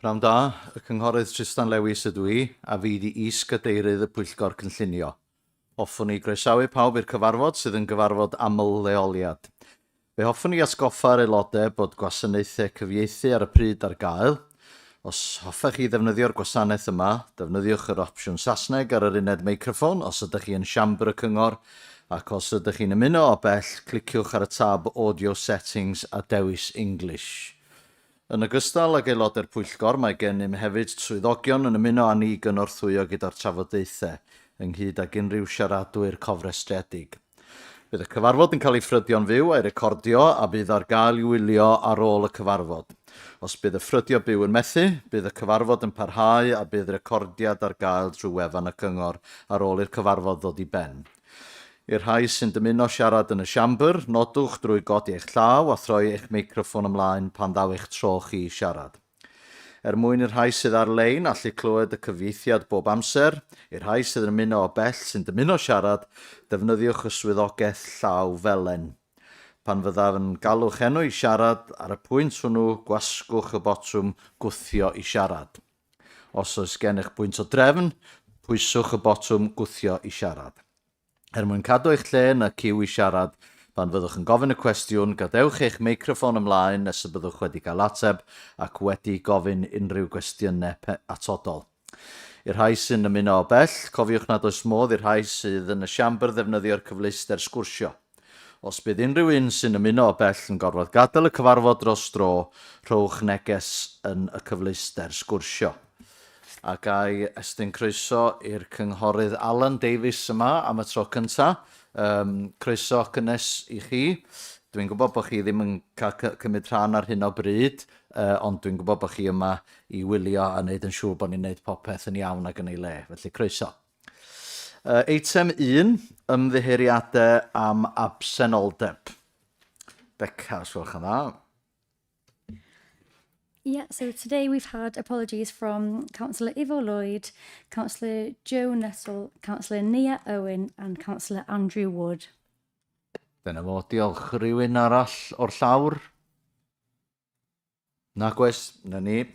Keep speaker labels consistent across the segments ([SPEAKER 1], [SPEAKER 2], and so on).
[SPEAKER 1] Pnawn da, y cynghorydd Tristan Lewis ydw I, a fi di is-gadeirydd y Pwyllgor Cynllunio. Hoffwn ni groesawu pawb i'r cyfarfod sydd yn gyfarfod aml leoliad. Fe hoffwn ni atgoffa'r aelodau bod gwasanaethau cyfieithu ar y pryd ar gael. Os hoffech chi ddefnyddio'r gwasanaeth yma, defnyddiwch yr opsiwn Saesneg ar yr uned meicroffon os ydych chi yn siambr y cyngor, ac os ydych chi'n ymuno o bell, cliciwch ar y tab Audio Settings a dewis English. Yn ogystal ag aelodau'r Pwyllgor, mae gennym hefyd swyddogion yn ymuno â ni gynorthwyo gyda'r trafodaethau ynghyd ag unrhyw siaradwyr cofrestredig. Bydd y cyfarfod yn cael ei ffrydio'n fyw a'i recordio a bydd ar gael i wylio ar ôl y cyfarfod. Os bydd y ffrydio byw yn methu, bydd y cyfarfod yn parhau a bydd recordiad ar gael drwy wefan y cyngor ar ôl i'r cyfarfod ddod i ben. I'r rhai sy'n dymuno siarad yn y siambr, nodwch drwy godi eich llaw a throi eich meicroffon ymlaen pan ddaw eich tro chi i siarad. Mwyn i'r rhai sydd ar-lein allu clywed y cyfieithiad bob amser, i'r rhai sydd yn ymuno o bell sy'n dymuno siarad, defnyddiwch y swyddogaeth llaw felen. Pan fyddaf yn galwch enw i siarad, ar y pwynt hwnnw gwasgwch y botwm gwthio i siarad. Os oes gennych bwynt o drefn, pwyswch y botwm gwthio i siarad. Mwyn cadw eich lle yn y ciw i siarad, pan fyddwch yn gofyn y cwestiwn, gadewch eich meicroffon ymlaen nes y byddwch wedi cael ateb ac wedi gofyn unrhyw gwestiynau atodol. I'r rhai sy'n ymuno o bell, cofiwch nad oes modd i'r rhai sydd yn y siambr ddefnyddio'r cyfleuster sgwrsio. Os bydd unrhyw un sy'n ymuno o bell yn gorfod gadael y cyfarfod dros dro, rhowch neges yn y cyfleuster sgwrsio. A gai estyn croeso i'r cynghorydd Alan Davies yma am y tro cyntaf. Croeso cynnes i chi. Dwi'n gwybod bod chi ddim yn cael cymryd rhan ar hyn o bryd, ond dwi'n gwybod bod chi yma i wylio a wneud yn siŵr bod ni'n wneud popeth yn iawn ac yn ei le. Felly croeso. Eitem 1, ymddiheuriadau am absenoldeb. Beca, os gwelwch yn dda.
[SPEAKER 2] Yeah, so today we've had apologies from Councillor Ivo Lloyd, Councillor Joe Nuttall, Councillor Nia Owen and Councillor Andrew Wood.
[SPEAKER 1] Dyna fo, diolch. Rhywun arall o'r llawr? Nag oes, na ni.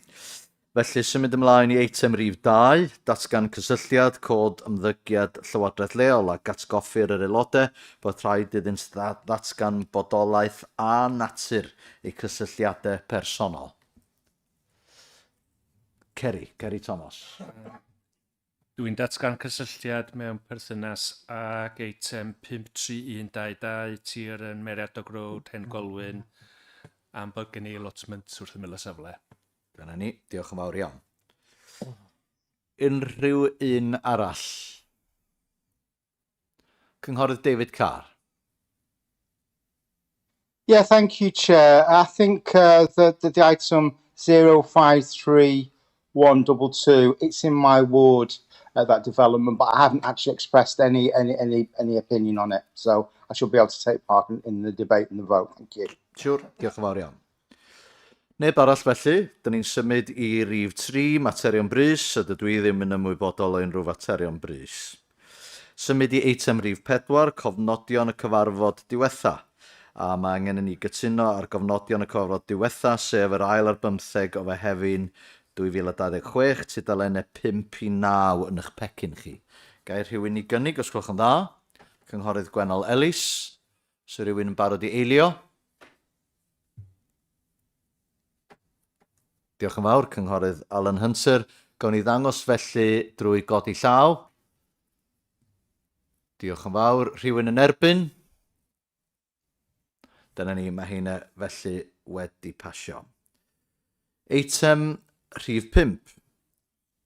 [SPEAKER 1] Felly symud ymlaen i eitem rhif 2, datgan cysylltiad, cod ymddygiad Llywodraeth leol ac atgoffi'r yr aelodau bod rhaid iddynt ddatgan bodolaeth a natur eu cysylltiadau personol. Ceri Thomas.
[SPEAKER 3] Dwi'n datgan cysylltiad mewn perthynas ag eitem 53122 tir yn Meriadog Road, Hen Golwyn, am bod gen i allotment wrth ymyl y safle.
[SPEAKER 1] Dyna ni, diolch yn fawr iawn. Unrhyw un arall? Cynghorydd David Carr.
[SPEAKER 4] Yeah, thank you, Chair. I think the item 053122, it's in my ward, that development, but I haven't actually expressed any opinion on it. So I should be able to take part in the debate and the vote. Thank you.
[SPEAKER 1] Siwr, diolch yn fawr iawn. Neb arall felly, dyn ni'n symud i rhif 3, materion brys, a dydw i ddim yn ymwybodol o unrhyw faterion brys. Symud i eitem rhif 4, cofnodion y cyfarfod diwetha. A mae angen i ni gytuno ar gofnodion y cyfarfod diwetha, sef yr ail ar 15 o Fehefin 2026, tudalennau 5 i 9 yn eich pecyn chi. Gair rhywun i gynnig, os gwelwch yn dda. Cynghorydd Gwennol Ellis. So rhywun yn barod i eilio. Diolch yn fawr, Cynghorydd Alan Hunter. Gawn ni ddangos felly drwy godi llaw. Diolch yn fawr. Rhywun yn erbyn. Dyna ni, mae hynna felly wedi pasio. Eitem rhif 5.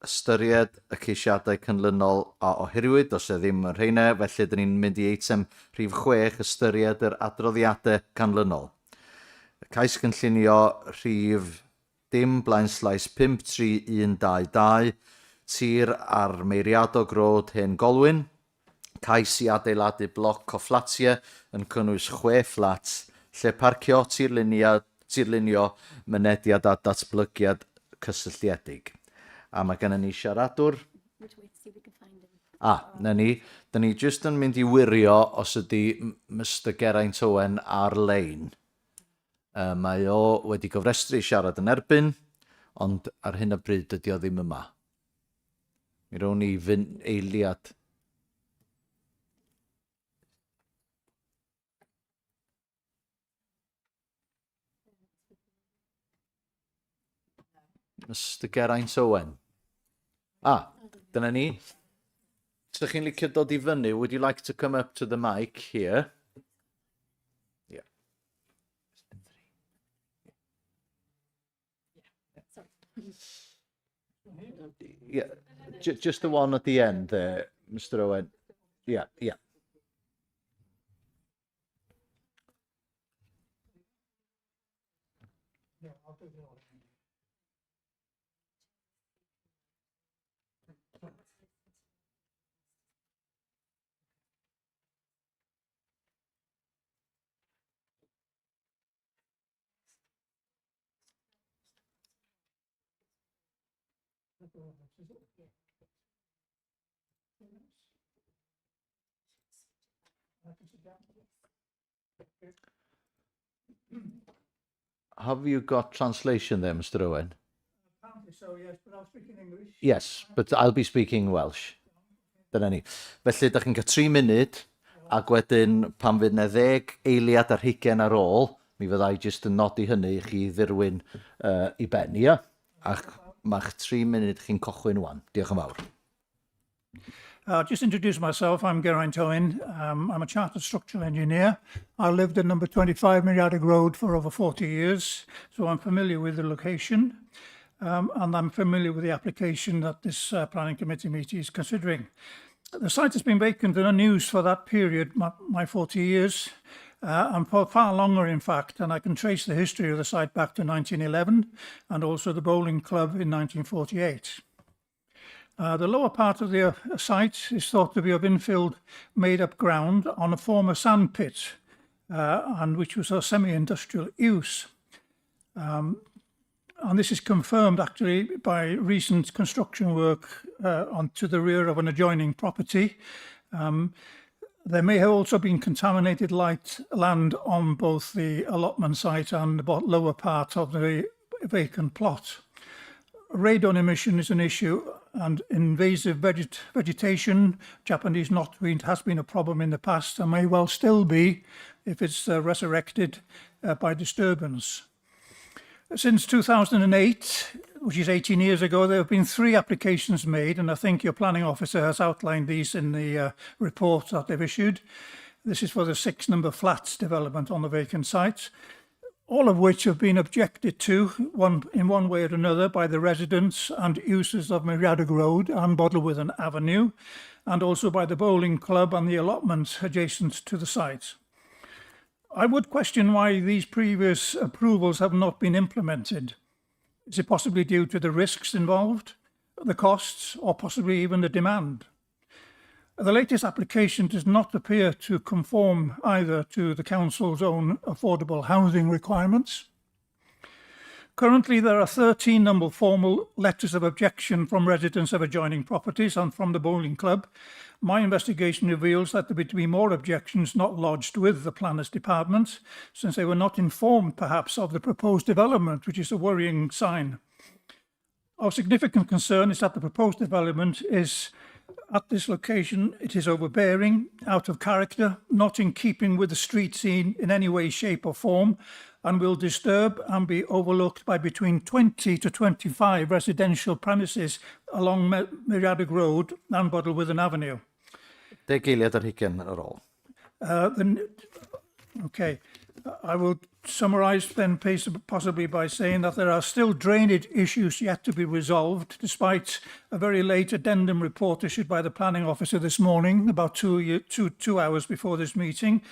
[SPEAKER 1] Ystyried y ceisiadau cynlynol a ohiriwyd, os e ddim yn rheina, felly dyn ni'n mynd i eitem rhif 6, ystyried yr adroddiadau canlynol. Y cais cynllunio rhif dim blaenslais 53122, tir ar Meiriadog Road, Hen Golwyn, cais i adeiladu bloc o fflatiau yn cynnwys 6 fflat, lle parcio tirlunio mynediad a datblygiad cysylltiedig. A mae gennym ni siaradwr. Na ni. Da ni jyst yn mynd i wirio os ydy Mr Geraint Owen ar-lein. Mae o wedi gofrestru siarad yn erbyn. ond ar hyn o bryd dydy o ddim yma. Mi rown ni eiliad. Mr Geraint Owen. Dyna ni. So chi'n licio dod I fyny, would you like to come up to the mic here? Yeah. Yeah, just the one at the end there, Mr Owen. Yeah. Have you got translation there, Mr Owen?
[SPEAKER 5] Apparently so, yes, but I'll speak in English.
[SPEAKER 1] Yes, but I'll be speaking Welsh. Dyna ni. Felly, da chi'n cael 3 munud, ac wedyn pan fydd na 10 eiliad ar 20 ar ôl, mi fyddai jyst yn nodi hynny I chi ddirwyn I ben, ia? Ac mae'ch 3 munud chi'n cochwyn wan. Diolch yn fawr.
[SPEAKER 5] Just introduce myself, I'm Geraint Owen. I'm a chartered structural engineer. I lived at number 25 Meriadig Road for over 40 years, so I'm familiar with the location. And I'm familiar with the application that this planning committee meeting is considering. The site has been vacant and unused for that period, my 40 years, and for far longer in fact, and I can trace the history of the site back to 1911 and also the bowling club in 1948. The lower part of the site is thought to be of infilled made-up ground on a former sand pit, and which was a semi-industrial use. And this is confirmed actually by recent construction work to the rear of an adjoining property. There may have also been contaminated land on both the allotment site and the lower part of the vacant plot. Radon emission is an issue, and invasive vegetation, Japanese knotweed, has been a problem in the past and may well still be if it's resurrected by disturbance. Since 2008, which is 18 years ago, there have been 3 applications made, and I think your planning officer has outlined these in the report that they've issued. This is for the 6-number flats development on the vacant site, all of which have been objected to in one way or another by the residents and users of Meriadig Road and Bodelwyddan Avenue, and also by the bowling club and the allotments adjacent to the site. I would question why these previous approvals have not been implemented. Is it possibly due to the risks involved, the costs, or possibly even the demand? The latest application does not appear to conform either to the council's own affordable housing requirements. Currently, there are 13 formal letters of objection from residents of adjoining properties and from the bowling club. My investigation reveals that there would be more objections not lodged with the planners department, since they were not informed perhaps of the proposed development, which is a worrying sign. Of significant concern is that the proposed development is at this location, it is overbearing, out of character, not in keeping with the street scene in any way, shape or form, and will disturb and be overlooked by between 20 to 25 residential premises along Meriadig Road and Bodelwyddan Avenue.
[SPEAKER 1] 10 eiliad ar 20 ar ôl.
[SPEAKER 5] Okay, I will summarise then possibly by saying that there are still drainage issues yet to be resolved, despite a very late addendum report issued by the planning officer this morning, about two hours before this meeting.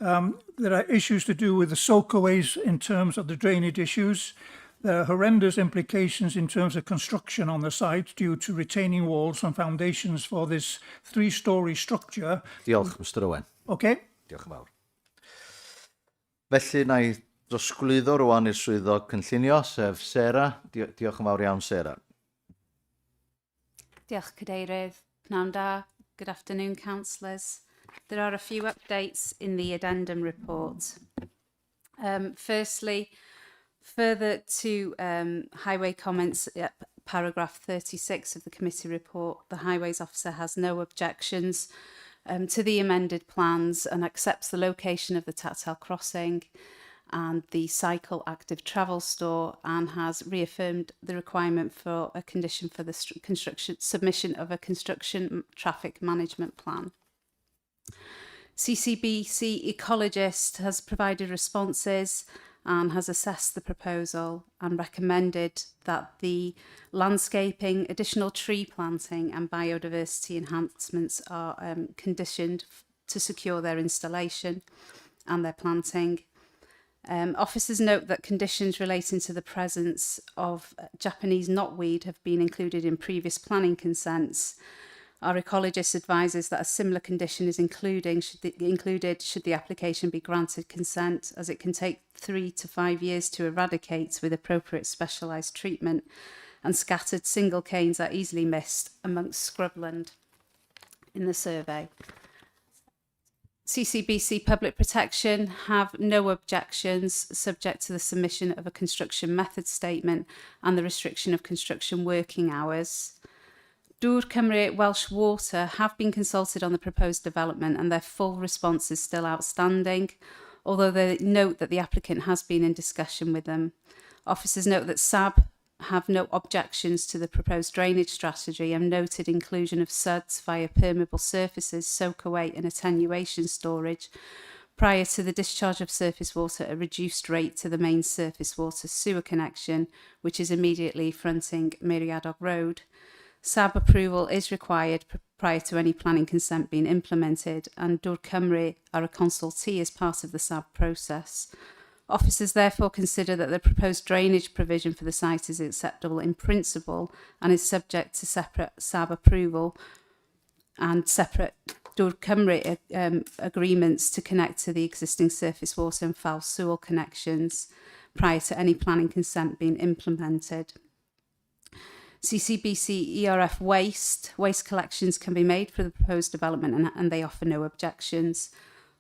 [SPEAKER 5] There are issues to do with the soakaways in terms of the drainage issues. There are horrendous implications in terms of construction on the site due to retaining walls and foundations for this 3-storey structure.
[SPEAKER 1] Diolch, Mr Owen.
[SPEAKER 5] Okay.
[SPEAKER 1] Diolch yn fawr. Felly, na I drosglwyddo rwan i'r swyddog cynllunio, sef Sarah. Diolch yn fawr iawn, Sarah.
[SPEAKER 6] Diolch, Cadeirydd. Pnawn da. Good afternoon, councillors. There are a few updates in the addendum report. Firstly, Further to highway comments, paragraph 36 of the committee report, the Highways Officer has no objections to the amended plans and accepts the location of the tactile crossing and the cycle active travel store, and has reaffirmed the requirement for a condition for the submission of a construction traffic management plan. CCBC ecologist has provided responses and has assessed the proposal and recommended that the landscaping, additional tree planting and biodiversity enhancements are conditioned to secure their installation and their planting. Officers note that conditions relating to the presence of Japanese knotweed have been included in previous planning consents. Our ecologist advises that a similar condition is included should the application be granted consent, as it can take 3 to 5 years to eradicate with appropriate specialised treatment, and scattered single canes are easily missed amongst scrubland in the survey. CCBC Public Protection have no objections, subject to the submission of a construction method statement and the restriction of construction working hours. Dŵr Cymru Welsh Water have been consulted on the proposed development, and their full response is still outstanding, although they note that the applicant has been in discussion with them. Officers note that SAB have no objections to the proposed drainage strategy and noted inclusion of suds via permeable surfaces, soak away and attenuation storage prior to the discharge of surface water at a reduced rate to the main surface water sewer connection, which is immediately fronting Meriadog Road. SAB approval is required prior to any planning consent being implemented, and Dŵr Cymru are a consultee as part of the SAB process. Officers therefore consider that the proposed drainage provision for the site is acceptable in principle and is subject to separate SAB approval and separate Dŵr Cymru agreements to connect to the existing surface water and foul sewer connections prior to any planning consent being implemented. CCBC ERF waste collections can be made for the proposed development, and they offer no objections.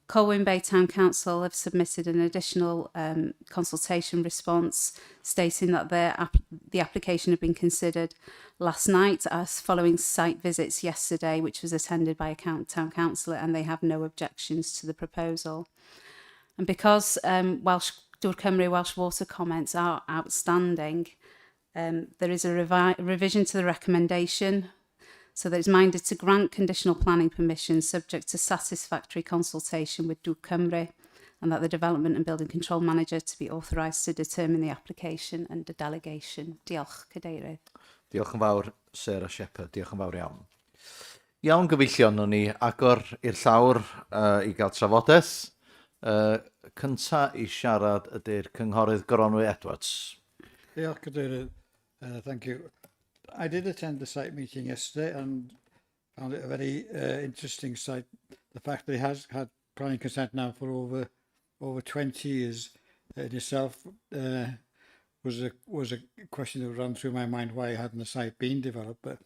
[SPEAKER 6] Colwyn Bay Town Council have submitted an additional consultation response stating that the application had been considered last night as following site visits yesterday, which was attended by a town councillor, and they have no objections to the proposal. And because Dŵr Cymru Welsh Water comments are outstanding, there is a revision to the recommendation, so that it's minded to grant conditional planning permission subject to satisfactory consultation with Dŵr Cymru, and that the Development and Building Control Manager to be authorised to determine the application under delegation. Diolch, Cadeirydd.
[SPEAKER 1] Diolch yn fawr, Sarah Shepherd. Diolch yn fawr iawn. Iawn gyfeillion, o'n ni agor i'r llawr i gael trafodaeth. Cynta i siarad ydy'r cynghorydd Gronwy Edwards.
[SPEAKER 7] Diolch, Cadeirydd. Thank you. I did attend the site meeting yesterday and found it a very interesting site. The fact that it has had planning consent now for over 20 years in itself was a question that ran through my mind, why hadn't the site been developed. But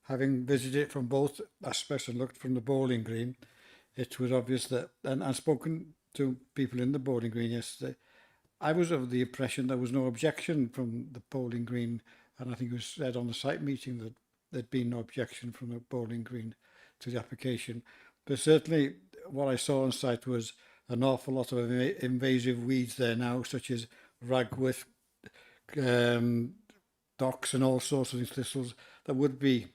[SPEAKER 7] having visited it from both aspects and looked from the bowling green, it was obvious that, and I've spoken to people in the bowling green yesterday, I was of the impression there was no objection from the bowling green, and I think it was said on the site meeting that there'd been no objection from the bowling green to the application. But certainly what I saw on site was an awful lot of invasive weeds there now, such as ragwort, docks and all sorts of things, thistles, that would be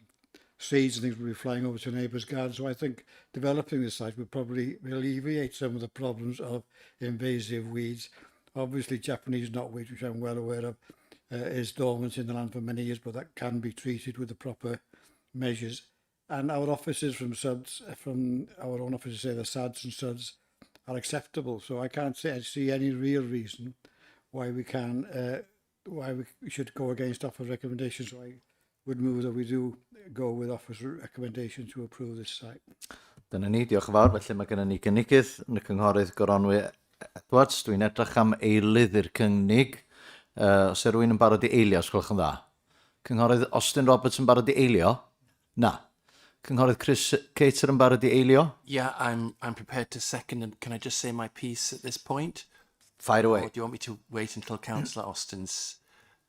[SPEAKER 7] seeds and things would be flying over to neighbours' gardens. So I think developing the site would probably alleviate some of the problems of invasive weeds. Obviously, Japanese knotweed, which I'm well aware of, is dormant in the land for many years, but that can be treated with the proper measures. And our officers from SUDS, from our own officers say the SADs and SUDS are acceptable. So I can't see any real reason why we should go against officer recommendations. So I would move that we do go with officer recommendation to approve this site.
[SPEAKER 1] Dyna ni, diolch yn fawr. Felly mae gennym ni gynigydd yn y cynghorydd Gronwy Edwards. Dwi'n edrych am eilydd i'r cynnig. Os e rwy'n yn barod i eilio, os gwelwch yn dda. Cynghorydd Austin Roberts yn barod i eilio? Na. Cynghorydd Chris Cater yn barod i eilio?
[SPEAKER 8] Yeah, I'm prepared to second, and can I just say my piece at this point?
[SPEAKER 1] Fire away.
[SPEAKER 8] Or do you want me to wait until Councillor Austin's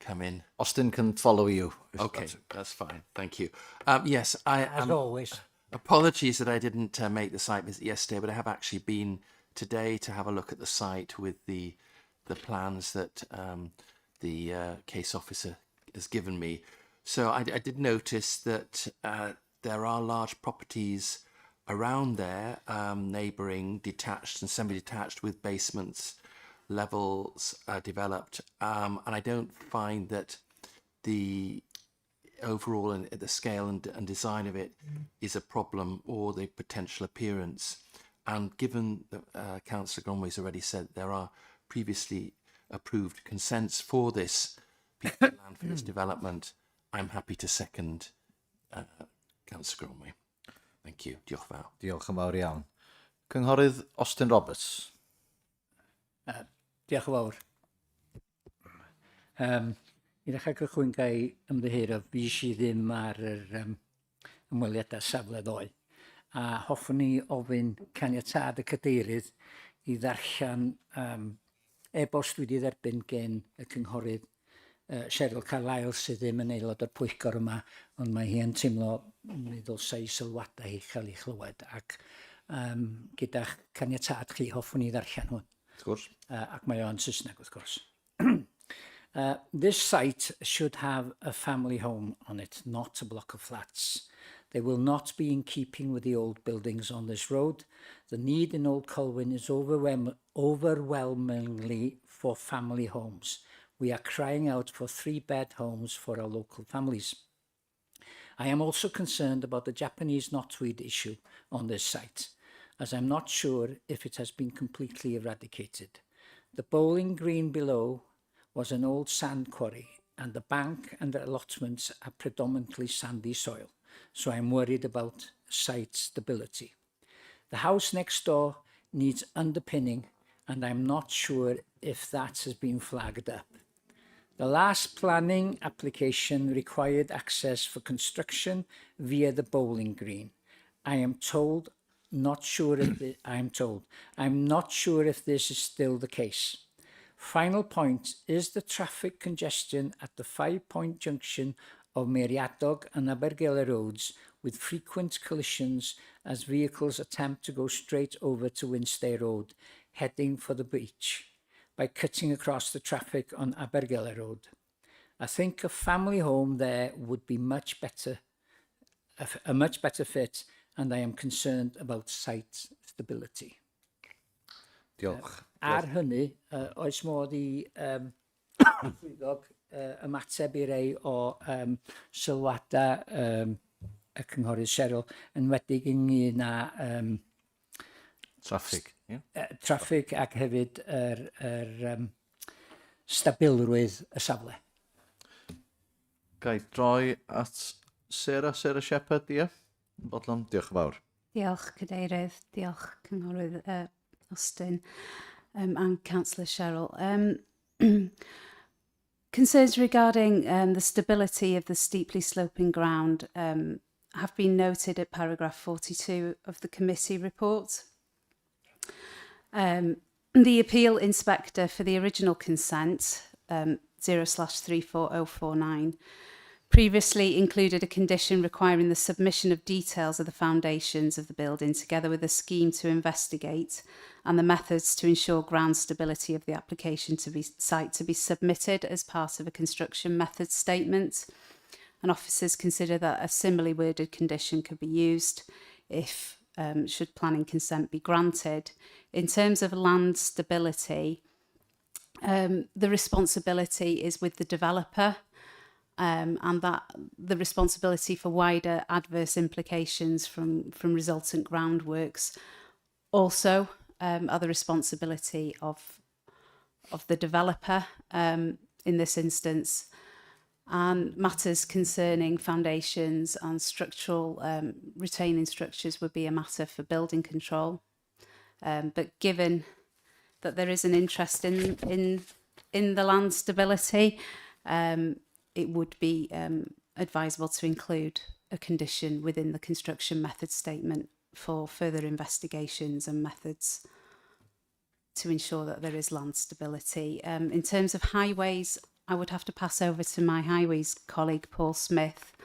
[SPEAKER 8] come in?
[SPEAKER 1] Austin can follow you.
[SPEAKER 8] Okay, that's fine. Thank you. Yes, I
[SPEAKER 9] As
[SPEAKER 8] am.
[SPEAKER 9] always.
[SPEAKER 8] Apologies that I didn't make the site visit yesterday, but I have actually been today to have a look at the site with the plans that the case officer has given me. So I did notice that there are large properties around there, neighbouring, detached and semi-detached with basements, levels developed, and I don't find that the overall and the scale and design of it is a problem or the potential appearance. And given that Councillor Gromway's already said there are previously approved consents for this piece of land for this development, I'm happy to second Councillor Gromway. Thank you. Diolch fawr.
[SPEAKER 1] Diolch yn fawr iawn. Cynghorydd Austin Roberts.
[SPEAKER 9] Diolch yn fawr. I ddechrau cychwyn gael ymddiheuro, fys i ddim ar yr ymweliadau safle ddoe. A hoffwn ni ofyn caniatad y cadeirydd i ddarllen e-bost wedi dderbyn gen y cynghorydd Cheryl Carlyle sydd ddim yn aelod o'r pwyllgor yma, ond mae hi yn teimlo mi ddylsai sylwadau i chael ei chlywed. Ac gyda'ch caniatad chi, hoffwn ni ddarllen hwn.
[SPEAKER 1] Wrth gwrs.
[SPEAKER 9] Ac mae o'n Saesneg, wrth gwrs. This site should have a family home on it, not a block of flats. They will not be in keeping with the old buildings on this road. The need in Old Colwyn is overwhelmingly for family homes. We are crying out for 3-bed homes for our local families. I am also concerned about the Japanese knotweed issue on this site, as I'm not sure if it has been completely eradicated. The bowling green below was an old sand quarry, and the bank and the allotments are predominantly sandy soil, so I'm worried about site stability. The house next door needs underpinning, and I'm not sure if that has been flagged up. The last planning application required access for construction via the bowling green. I'm not sure if this is still the case. Final point is the traffic congestion at the 5-point junction of Meiriadog and Abergele roads with frequent collisions as vehicles attempt to go straight over to Winstay Road, heading for the beach, by cutting across the traffic on Abergele Road. I think a family home there would be a much better fit, and I am concerned about site stability.
[SPEAKER 1] Diolch.
[SPEAKER 9] Ar hynny, oes modd i llwyddog ymateb i rei o sylwadau y cynghorydd Cheryl, yn wedig ynglyn â
[SPEAKER 1] Traffig.
[SPEAKER 9] traffig ac hefyd stabilrwydd y safle.
[SPEAKER 1] Gai droi at Sarah Shepherd, ie? Bodlon, diolch yn fawr.
[SPEAKER 6] Diolch, Cadeirydd. Diolch, Cynghorydd Austin and Councillor Cheryl. Concerns regarding the stability of the steeply sloping ground have been noted at paragraph 42 of the committee report. The appeal inspector for the original consent, 0/34049, previously included a condition requiring the submission of details of the foundations of the building together with a scheme to investigate and the methods to ensure ground stability of the application site to be submitted as part of a construction methods statement. And officers consider that a similarly worded condition could be used if should planning consent be granted. In terms of land stability, the responsibility is with the developer, and that the responsibility for wider adverse implications from resultant groundworks also are the responsibility of the developer in this instance. And matters concerning foundations and structural retaining structures would be a matter for building control. But given that there is an interest in the land stability, it would be advisable to include a condition within the construction method statement for further investigations and methods. to ensure that there is land stability. In terms of highways, I would have to pass over to my highways colleague, Paul Smith,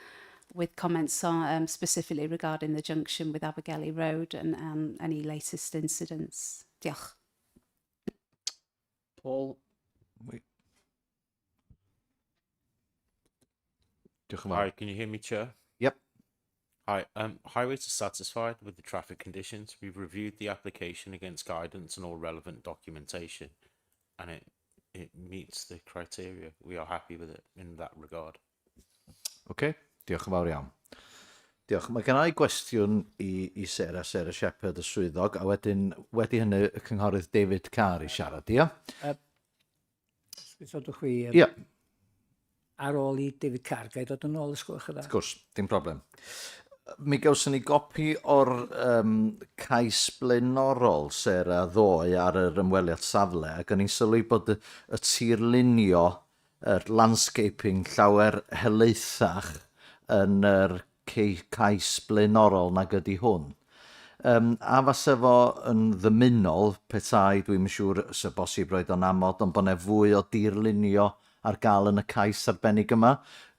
[SPEAKER 6] with comments on specifically regarding the junction with Abergele Road and any latest incidents. Diolch.
[SPEAKER 8] Paul?
[SPEAKER 1] Diolch yn fawr.
[SPEAKER 10] Hi, can you hear me, Chair?
[SPEAKER 1] Yep.
[SPEAKER 10] Hi, Highways are satisfied with the traffic conditions. We've reviewed the application against guidance and all relevant documentation, and it meets the criteria. We are happy with it in that regard.
[SPEAKER 1] OK, diolch yn fawr iawn. Diolch. Mae gen i gwestiwn i Sarah Shepherd, y swyddog, a wedyn wedi hynny y cynghorydd David Carr i siarad, ia?
[SPEAKER 9] Sodwch chi,
[SPEAKER 1] Ia,
[SPEAKER 9] ar ôl i David Carr, gai dod yn ôl ysgwch y dda?
[SPEAKER 1] wrth gwrs, dim problem. Mi gawson ni gopi o'r cais blaenorol Sarah ddoe ar yr ymweliad safle, ac o'n i'n sylwi bod y tirlunio, yr landscaping llawer helaethach yn yr cais blaenorol nag ydy hwn. A fase fo yn ddymunol, petai, dwi'n siŵr sy'n bosib roed o'n amod, ond bod ne fwy o dirlunio ar gael yn y cais arbennig yma,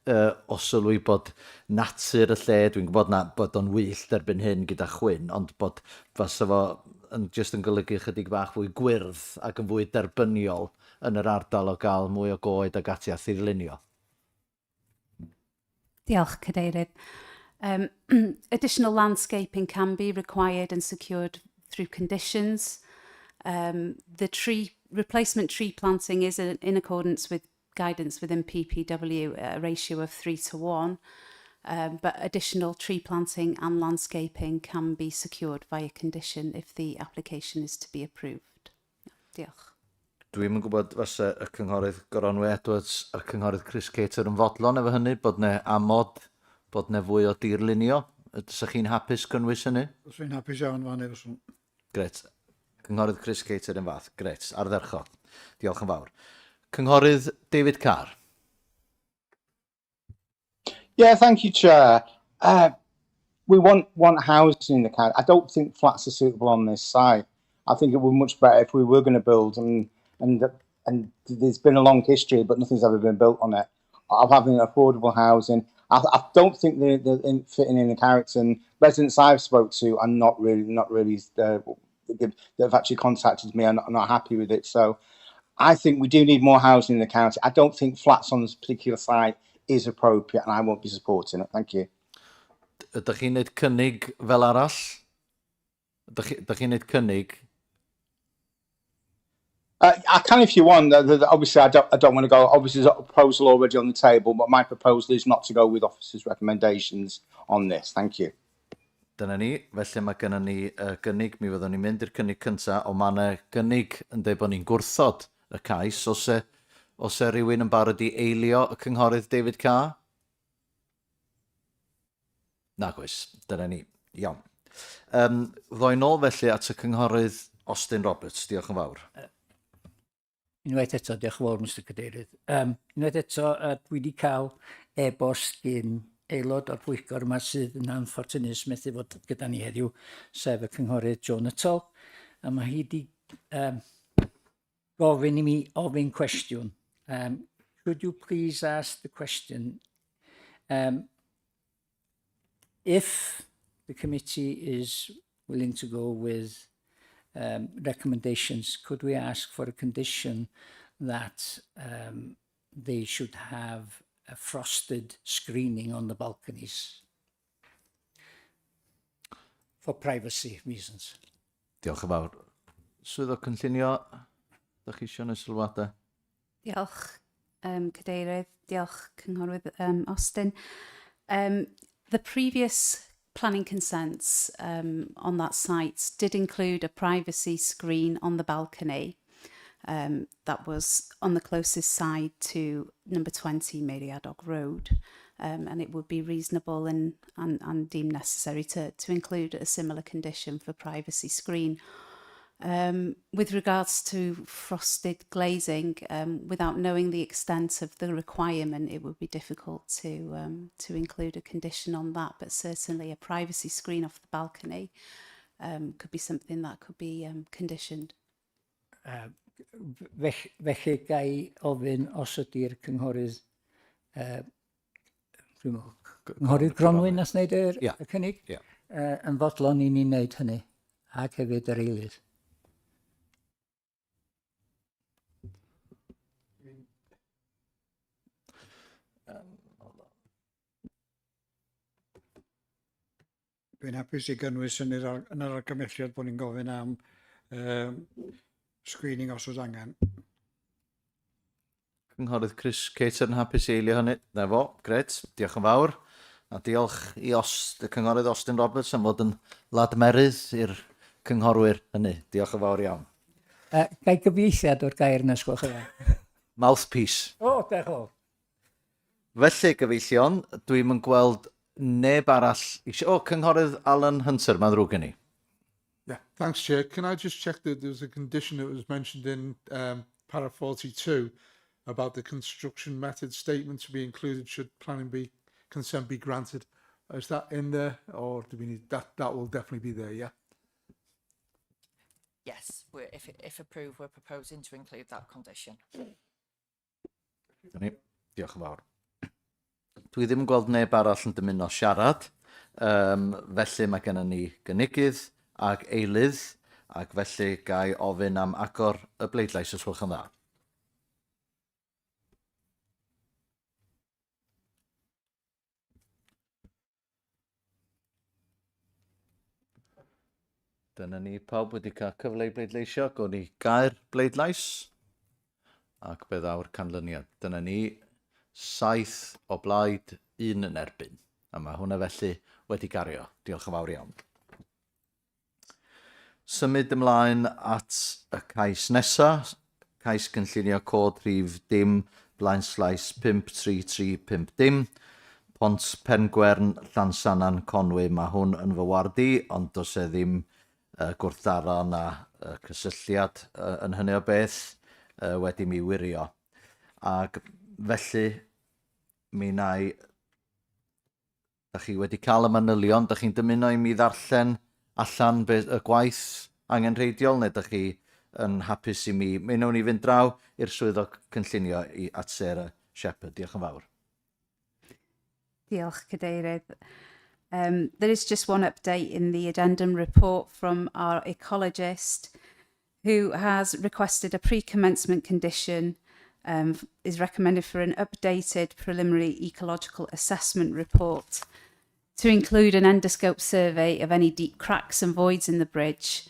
[SPEAKER 1] o sylwi bod natur y lle, dwi'n gwybod bod o'n wyllt erbyn hyn gyda chwyn, ond bod fase fo jyst yn golygu chydig bach fwy gwyrdd ac yn fwy derbyniol yn yr ardal o gael mwy o goed ag ati a thirlunio.
[SPEAKER 6] Diolch, Cadeirydd. Additional landscaping can be required and secured through conditions. The replacement tree planting is in accordance with guidance within PPW, a ratio of 3:1, but additional tree planting and landscaping can be secured via condition if the application is to be approved. Diolch.
[SPEAKER 1] Dwi'n yn gwybod fase y cynghorydd Goronwy Edwards a cynghorydd Chris Cater yn fodlon efo hynny, bod ne amod, bod ne fwy o dirlunio. Ydych chi'n hapus cynnwys hynny?
[SPEAKER 7] Dwi'n hapus iawn fan efo.
[SPEAKER 1] Gret. Cynghorydd Chris Cater yn fath. Gret. Ardderchog. Diolch yn fawr. Cynghorydd David Carr.
[SPEAKER 4] Yeah, thank you, Chair. We want housing in the county. I don't think flats are suitable on this site. I think it would be much better if we were going to build, and there's been a long history, but nothing's ever been built on it, of having affordable housing. I don't think they're fitting in the character, and residents I've spoke to are not really. They've actually contacted me and are not happy with it. So I think we do need more housing in the county. I don't think flats on this particular site is appropriate, and I won't be supporting it. Thank you.
[SPEAKER 1] Ydych chi'n neud cynnig fel arall? Ydych chi'n neud cynnig?
[SPEAKER 4] I can if you want. Obviously, I don't want to go. Obviously, there's a proposal already on the table, but my proposal is not to go with officers' recommendations on this. Thank you.
[SPEAKER 1] Dyna ni, felly mae gennym ni gynnig, mi fyddwn ni'n mynd i'r cynnig cyntaf, ond mae yna gynnig yn dweud bod ni'n gwrthod y cais, os e rhywun yn barod i eilio y cynghorydd David Carr? Nag oes, dyna ni. Iawn. Ddoi nôl felly at y cynghorydd Austin Roberts. Diolch yn fawr.
[SPEAKER 9] Unwaith eto, diolch yn fawr, Mr Cadeirydd. Unwaith eto, dwi wedi cael e-bost gyn aelod o'r Pwyllgor yma sydd yn anfffortunus methu fod gyda ni heddiw, sef y cynghorydd Joe Nuttall. A mae hi wedi gofyn i mi ofyn cwestiwn. Could you please ask the question, if the committee is willing to go with recommendations, could we ask for a condition that they should have a frosted screening on the balconies for privacy reasons?
[SPEAKER 1] Diolch yn fawr. Swyddog cynllunio, ydych chi eisiau neud sylwadau?
[SPEAKER 6] Diolch, Cadeirydd. Diolch, Cynghorydd Austin. The previous planning consents on that site did include a privacy screen on the balcony that was on the closest side to number 20 Meriadoc Road, and it would be reasonable and deemed necessary to include a similar condition for privacy screen. With regards to frosted glazing, without knowing the extent of the requirement, it would be difficult to include a condition on that, but certainly a privacy screen off the balcony could be something that could be conditioned.
[SPEAKER 9] Felly gai ofyn os ydy'r cynghorydd Cynghorydd Gronwyn nas wneud
[SPEAKER 1] Ia.
[SPEAKER 9] y cynnig?
[SPEAKER 1] Ia.
[SPEAKER 9] Yn fodlon i ni wneud hynny, ac hefyd yr eilydd.
[SPEAKER 7] Dwi'n hapus i gynnwys yn yr argymelliad bod ni'n gofyn am screening os oes angen.
[SPEAKER 1] Cynghorydd Chris Cater yn hapus i eilio hynny. Na fo, gret, diolch yn fawr. A diolch i y cynghorydd Austin Roberts am fod yn ladmerydd i'r cynghorwyr hynny. Diolch yn fawr iawn.
[SPEAKER 9] Gai gyfieithiad o'r gair nes gwelwch chi dda?
[SPEAKER 1] Mouthpiece.
[SPEAKER 9] O, diolch yn fawr.
[SPEAKER 1] Felly gyfeillion, dwi'n yn gweld neb arall eisiau... O, cynghorydd Alan Hunter, mae'n ddrwg gen i.
[SPEAKER 11] Yeah, thanks, Chair. Can I just check that there was a condition that was mentioned in para 42 about the construction method statement to be included should consent be granted? Is that in there, or do we need that? That will definitely be there, yeah.
[SPEAKER 12] Yes, if approved, we're proposing to include that condition.
[SPEAKER 1] Diolch yn fawr. Dwi ddim yn gweld neb arall yn dymuno siarad, felly mae gennym ni gynigydd ag eilydd, ac felly gai ofyn am agor y bleidlais os gwelwch yn dda. Dyna ni pawb wedi cael cyfle i bleidleisio, gown ni gair bleidlais ac byddaw'r canlyniad. Dyna ni 7 o blaid, 1 yn erbyn. A mae hwnna felly wedi gario. Diolch yn fawr iawn. Symud ymlaen at y cais nesaf, cais cynllunio cod rhif dim blaenslais 53350, Pont Pengwern, Llansanan, Conwy. Mae hwn yn fy wardi, ond does e ddim gwrthdaro na cysylltiad yn hynny o beth wedi mi wirio. Ac felly, mi nai, da chi wedi cael y manylion, da chi'n dymuno i mi ddarllen allan y gwaith angenrheidiol, neu da chi yn hapus i mi wnawn ni fynd draw i'r swyddog cynllunio at Sarah Shepherd. Diolch yn fawr.
[SPEAKER 6] Diolch, Cadeirydd. There is just one update in the addendum report from our ecologist who has requested a pre-commencement condition is recommended for an updated preliminary ecological assessment report to include an endoscope survey of any deep cracks and voids in the bridge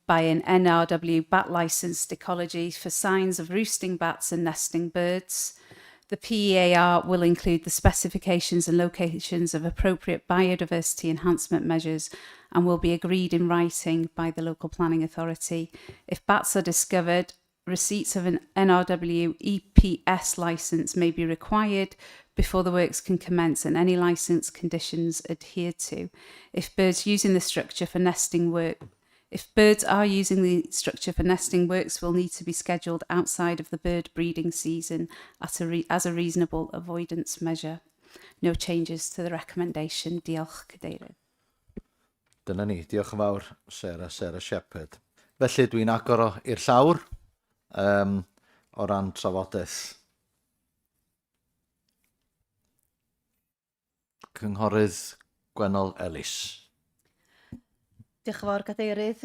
[SPEAKER 6] by an NRW bat licensed ecology for signs of roosting bats and nesting birds. The PEAR will include the specifications and locations of appropriate biodiversity enhancement measures and will be agreed in writing by the local planning authority. If bats are discovered, receipts of an NRW EPS licence may be required before the works can commence and any licence conditions adhered to. If birds using the structure for nesting work If birds are using the structure for nesting, works will need to be scheduled outside of the bird breeding season as a reasonable avoidance measure. No changes to the recommendation. Diolch, Cadeirydd.
[SPEAKER 1] Dyna ni. Diolch yn fawr, Sarah Shepherd. Felly dwi'n agor i'r llawr o ran trafodaeth. Cynghorydd Gwenol Ellis.
[SPEAKER 13] Diolch yn fawr, Gadeirydd.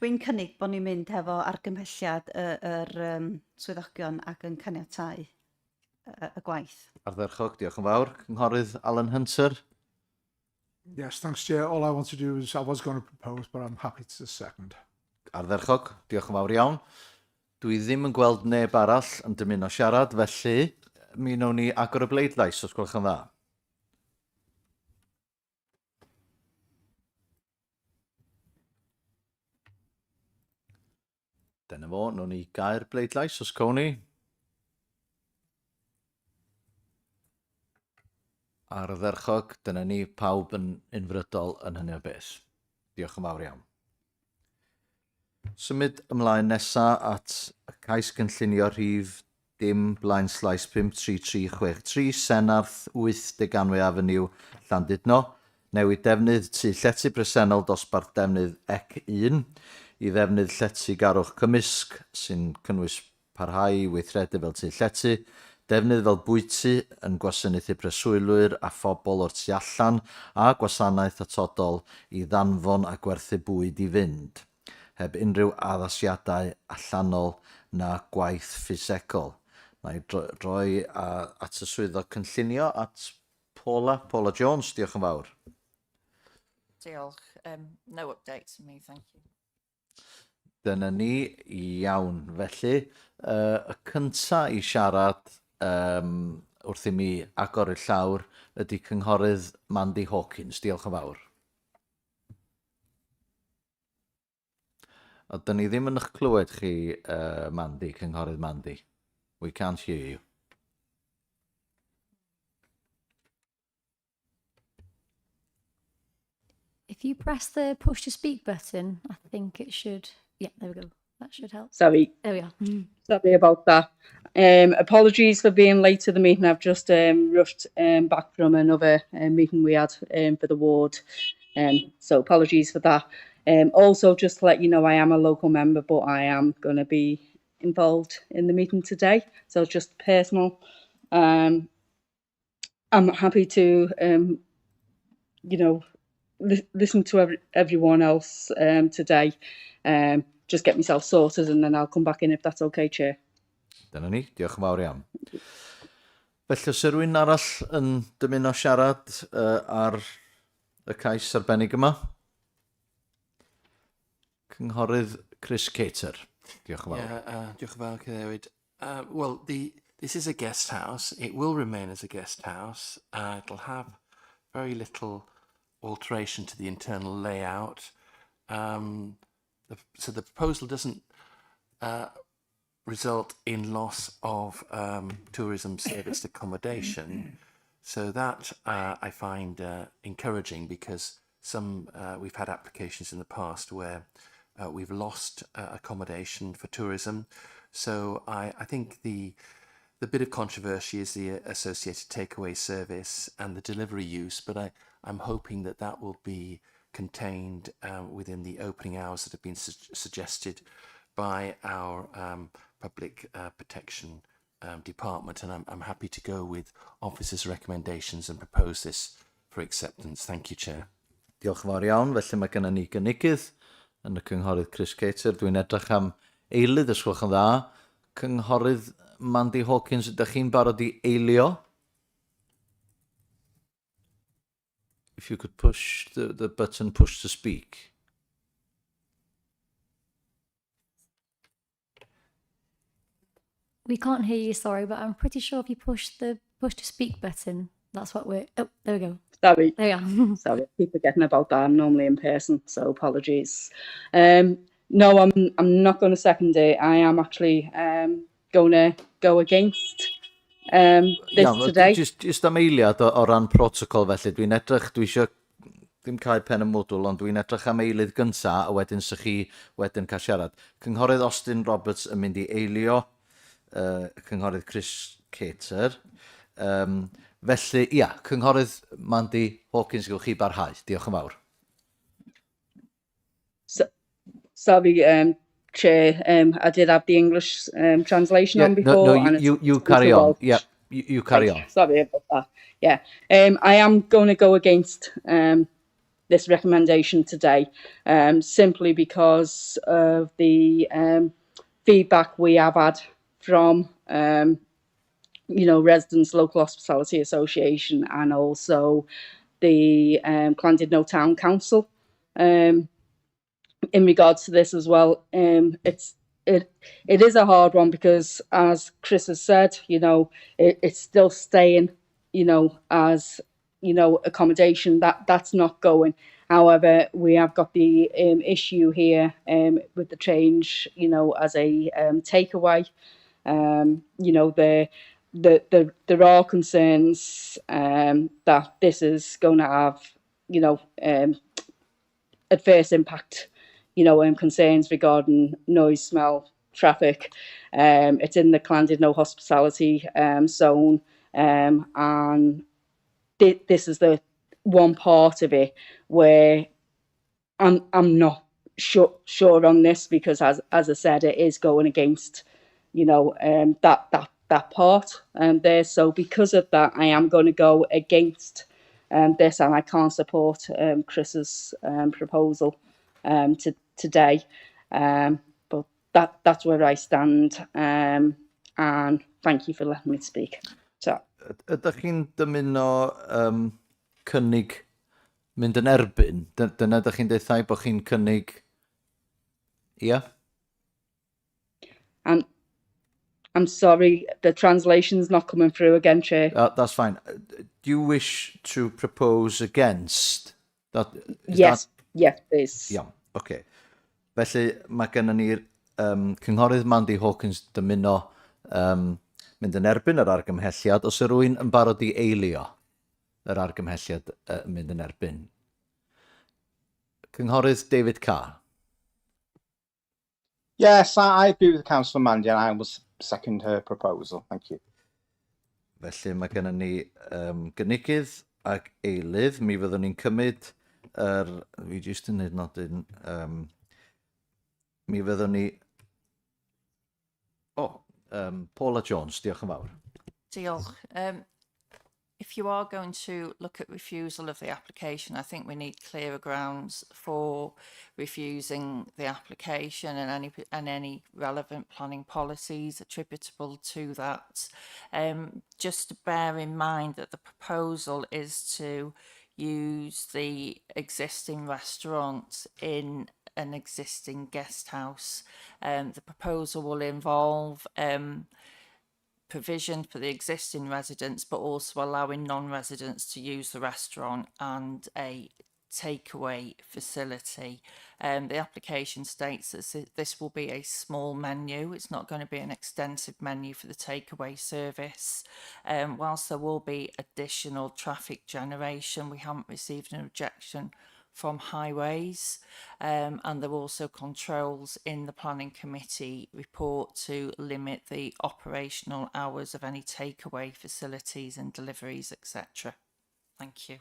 [SPEAKER 13] Dwi'n cynnig bod ni'n mynd hefo argymhelliad yr swyddogion ac yn caniatáu y gwaith.
[SPEAKER 1] Ardderchog, diolch yn fawr. Cynghorydd Alan Hunter.
[SPEAKER 11] Yes, thanks, Chair. All I want to do is, I was going to propose, but I'm happy to second.
[SPEAKER 1] Ardderchog, diolch yn fawr iawn. Dwi ddim yn gweld neb arall yn dymuno siarad, felly mi wnawn ni agor y bleidlais os gwelwch yn dda. Dyna fo, wnawn ni gair bleidlais os cown ni. Ardderchog, dyna ni pawb yn unfrydol yn hynny o beth. Diolch yn fawr iawn. Symud ymlaen nesaf at y cais gynllunio rhif dim blaenslais 53363 Senarth 8 Deganwy Avenue, Llandudno. Newid defnydd tu llety presennol dosbarth defnydd EC1 i ddefnydd llety garwch cymysg sy'n cynnwys parhau i weithredu fel tu llety, defnydd fel bwyty yn gwasanaethu preswylwyr a phobl o'r tu allan a gwasanaeth atodol i ddanfon a gwerthu bwyd i fynd, heb unrhyw addasiadau allanol na gwaith ffisegol. Na i droi at y swyddog cynllunio, at Paula Jones, diolch yn fawr.
[SPEAKER 12] Diolch. No updates from me, thank you.
[SPEAKER 1] Dyna ni, iawn. Felly, y cynta i siarad wrth i mi agor y llawr ydy cynghorydd Mandy Hawkins. Diolch yn fawr. A dyn ni ddim yn eich clywed chi, Mandy, cynghorydd Mandy. We can't hear you.
[SPEAKER 2] If you press the push to speak button, I think it should. Yeah, there we go. That should help.
[SPEAKER 14] Sorry.
[SPEAKER 2] There we are.
[SPEAKER 14] Sorry about that. Apologies for being late to the meeting. I've just rushed back from another meeting we had for the ward. So apologies for that. Also, just to let you know, I am a local member, but I am going to be involved in the meeting today. So it's just personal. I'm happy to, listen to everyone else today. Just get myself sorted and then I'll come back in if that's okay, Chair.
[SPEAKER 1] Dyna ni, diolch yn fawr iawn. Felly, os rhywun arall yn dymuno siarad ar y cais arbennig yma? Cynghorydd Chris Cater. Diolch yn fawr.
[SPEAKER 8] Diolch yn fawr, Cadeirydd. Well, this is a guest house. It will remain as a guest house. It'll have very little alteration to the internal layout. So the proposal doesn't result in loss of tourism serviced accommodation. So that I find encouraging, because we've had applications in the past where we've lost accommodation for tourism. So I think the bit of controversy is the associated takeaway service and the delivery use, but I'm hoping that will be contained within the opening hours that have been suggested by our public protection department, and I'm happy to go with officers' recommendations and propose this for acceptance. Thank you, Chair.
[SPEAKER 1] Diolch yn fawr iawn. Felly mae gennym ni gynigydd yn y cynghorydd Chris Cater. Dwi'n edrych am eilydd, os gwelwch yn dda. Cynghorydd Mandy Hawkins, ydych chi'n barod i eilio? If you could push the button, push to speak.
[SPEAKER 2] We can't hear you, sorry, but I'm pretty sure if you push the push to speak button, that's what we're... Oh, there we go.
[SPEAKER 14] Sorry.
[SPEAKER 2] There we are.
[SPEAKER 14] Sorry, I keep forgetting about that. I'm normally in person, so apologies. No, I'm not going to second it. I am actually going to go against this today.
[SPEAKER 1] Just am eiliad o ran protocol felly. Dwi'n edrych, dwi eisiau ddim cael pen y mwdwl, ond dwi'n edrych am eilydd gynta, a wedyn sy'ch chi wedyn cael siarad. Cynghorydd Austin Roberts yn mynd i eilio, cynghorydd Chris Cater. Felly, ia, cynghorydd Mandy Hawkins, gewch chi barhau. Diolch yn fawr.
[SPEAKER 14] Sorry, Chair, I did have the English translation on before.
[SPEAKER 1] No, you carry on. Yeah, you carry on.
[SPEAKER 14] Sorry about that. Yeah, I am going to go against this recommendation today, simply because of the feedback we have had from, residents, Local Hospitality Association, and also the Llandudno Town Council. In regards to this as well, it is a hard one because, as Chris has said, it's still staying, as accommodation. That's not going. However, we have got the issue here with the change, as a takeaway. There are concerns that this is going to have, adverse impact. Concerns regarding noise, smell, traffic. It's in the Llandudno hospitality zone, and this is the one part of it where I'm not sure on this, because as I said, it is going against, that part there. So because of that, I am going to go against this, and I can't support Chris's proposal today. But that's where I stand. And thank you for letting me speak. So.
[SPEAKER 1] Ydych chi'n dymuno cynnig mynd yn erbyn? Dyna ydych chi'n deithau bod chi'n cynnig... Ia?
[SPEAKER 14] I'm sorry, the translation's not coming through again, Chair.
[SPEAKER 1] That's fine. Do you wish to propose against?
[SPEAKER 14] Yes, please.
[SPEAKER 1] Iawn, okay. Felly mae gennym ni'r cynghorydd Mandy Hawkins dymuno mynd yn erbyn yr argymhelliad. Os y rwy'n yn barod i eilio yr argymhelliad mynd yn erbyn. Cynghorydd David Carr.
[SPEAKER 4] Yes, I agree with Councillor Mandy, and I will second her proposal. Thank you.
[SPEAKER 1] Felly mae gennym ni gynigydd ac eilydd. Mi fyddwn ni'n cymryd fi jyst yn neud nodyn. Mi fyddwn ni... Paula Jones, diolch yn fawr.
[SPEAKER 12] Diolch. If you are going to look at refusal of the application, I think we need clearer grounds for refusing the application and any relevant planning policies attributable to that. Just to bear in mind that the proposal is to use the existing restaurant in an existing guest house. The proposal will involve provision for the existing residents, but also allowing non-residents to use the restaurant and a takeaway facility. The application states that this will be a small menu. It's not going to be an extensive menu for the takeaway service. Whilst there will be additional traffic generation, we haven't received an objection from highways, and there are also controls in the planning committee report to limit the operational hours of any takeaway facilities and deliveries, etc. Thank you.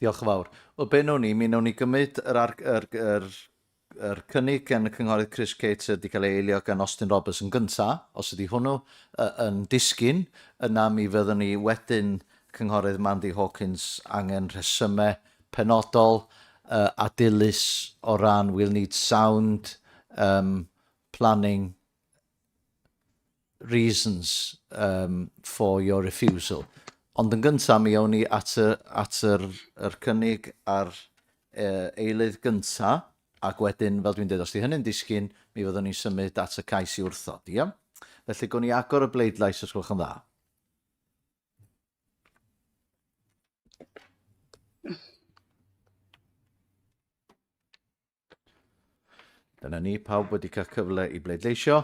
[SPEAKER 1] Diolch yn fawr. Wel, be nhw'n ni? Mi nhw'n ni gymryd yr cynnig gan y cynghorydd Chris Cates wedi cael ei eilio gan Austin Roberts yn gyntaf. Os ydy hwnnw yn disgyn, yna mi fyddwn ni wedyn cynghorydd Mandy Hawkins angen rhesymau penodol a dilys o ran we'll need sound planning reasons for your refusal. Ond yn gyntaf, mi awn ni at yr cynnig ar eilydd gyntaf, ac wedyn, fel dwi'n dweud, os di hynny'n disgyn, mi fyddwn ni'n symud at y cais i wrthod, ia? Felly, gwn ni agor y bleidlais os gwelwch yn dda. Dyna ni, pawb wedi cael cyfle i bleidleisio.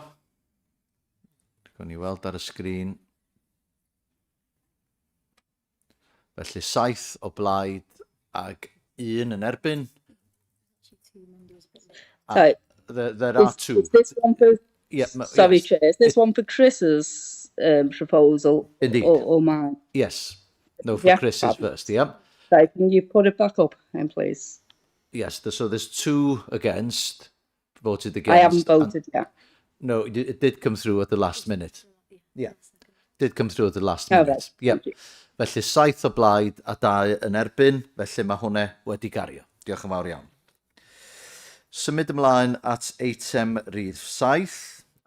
[SPEAKER 1] Gwn ni weld ar y sgrin. Felly 7 o blaid ag 1 yn erbyn.
[SPEAKER 14] So,
[SPEAKER 1] there are 2.
[SPEAKER 14] Is this one for?
[SPEAKER 1] Yeah,
[SPEAKER 14] sorry,
[SPEAKER 1] yes.
[SPEAKER 14] Chair. Is this one for Chris's proposal?
[SPEAKER 1] Indeed.
[SPEAKER 14] Or mine?
[SPEAKER 1] Yes. No, for Chris's first. Yeah.
[SPEAKER 14] So can you put it back up, then, please?
[SPEAKER 1] Yes. So there's 2 against. Voted against.
[SPEAKER 14] I haven't voted yet.
[SPEAKER 1] No, it did come through at the last minute. Yeah. Did come through at the last minute.
[SPEAKER 14] Right.
[SPEAKER 1] Yeah. Felly 7 o blaid a 2 yn erbyn. Felly mae hwnna wedi gario. Diolch yn fawr iawn. Symud ymlaen at eitem rhif 7,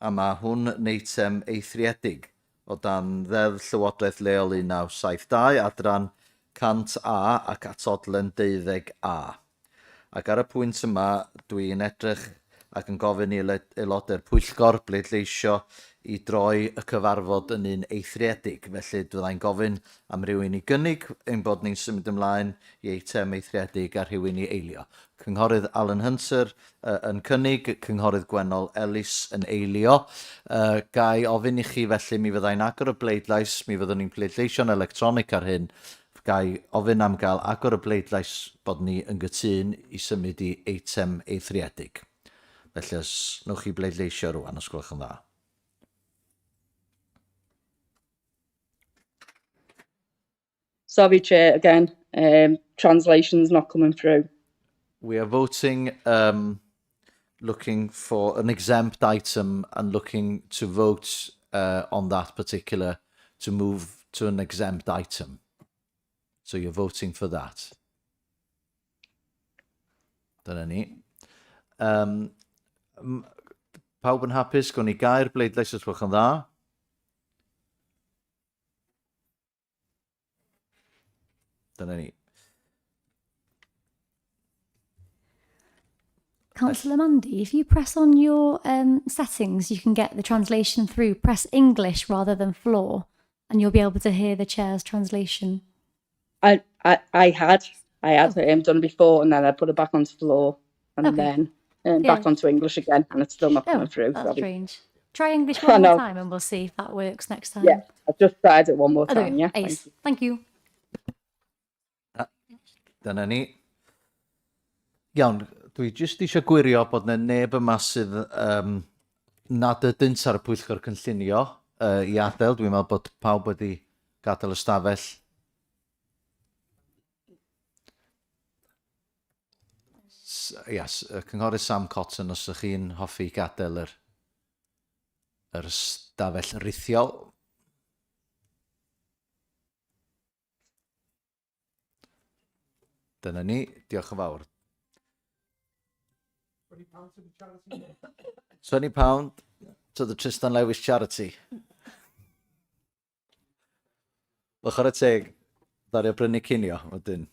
[SPEAKER 1] a mae hwn yn eitem eithriedig o dan ddeddf Llywodraeth Leol 1972, adran 100A ac atodlen 12A. Ac ar y pwynt yma, dwi'n edrych ac yn gofyn i aelodau'r Pwyllgor bleidleisio i droi y cyfarfod yn un eithriedig. Felly byddai'n gofyn am rhywun i gynnig ein bod ni'n symud ymlaen i eitem eithriedig a rhywun i eilio. Cynghorydd Alan Hunter yn cynnig, cynghorydd Gwennol Ellis yn eilio. Gai ofyn i chi felly mi fyddai'n agor y bleidlais, mi fyddwn ni'n pleidleisio'n electronic ar hyn. Gai ofyn am gael agor y bleidlais bod ni yn gytun i symud i eitem eithriedig. Felly os nwch chi bleidleisio rwan, os gwelwch yn dda.
[SPEAKER 14] Sorry, Chair, again, translation's not coming through.
[SPEAKER 1] We are voting, looking for an exempt item and looking to vote on that particular, to move to an exempt item. So you're voting for that. Dyna ni. Pawb yn hapus, gwn i gair bleidlais os gwelwch yn dda. Dyna ni.
[SPEAKER 2] Councillor Mandy, if you press on your settings, you can get the translation through. Press English rather than floor, and you'll be able to hear the chair's translation.
[SPEAKER 14] I had done before, and then I put it back onto floor, and then back onto English again, and it's still not coming through.
[SPEAKER 2] That's
[SPEAKER 14] Sorry.
[SPEAKER 2] strange. Try English one more time, and we'll see if that works next time.
[SPEAKER 14] Yeah, I've just tried it one more time. Yeah,
[SPEAKER 2] Ace. Thank you.
[SPEAKER 1] Dyna ni. Iawn, dwi jyst eisiau gwirio bod na neb yma sydd nad ydynt ar y Pwyllgor Cynllunio i adael. Dwi'n meddwl bod pawb wedi gadael y stafell. Yes, cynghorydd Sam Cotton, os ydych chi'n hoffi gadael yr stafell rithiol. Dyna ni, diolch yn fawr. £20 to the Tristan Lewis charity. Wel, chwarae teg, dario brynu cinio, wedyn.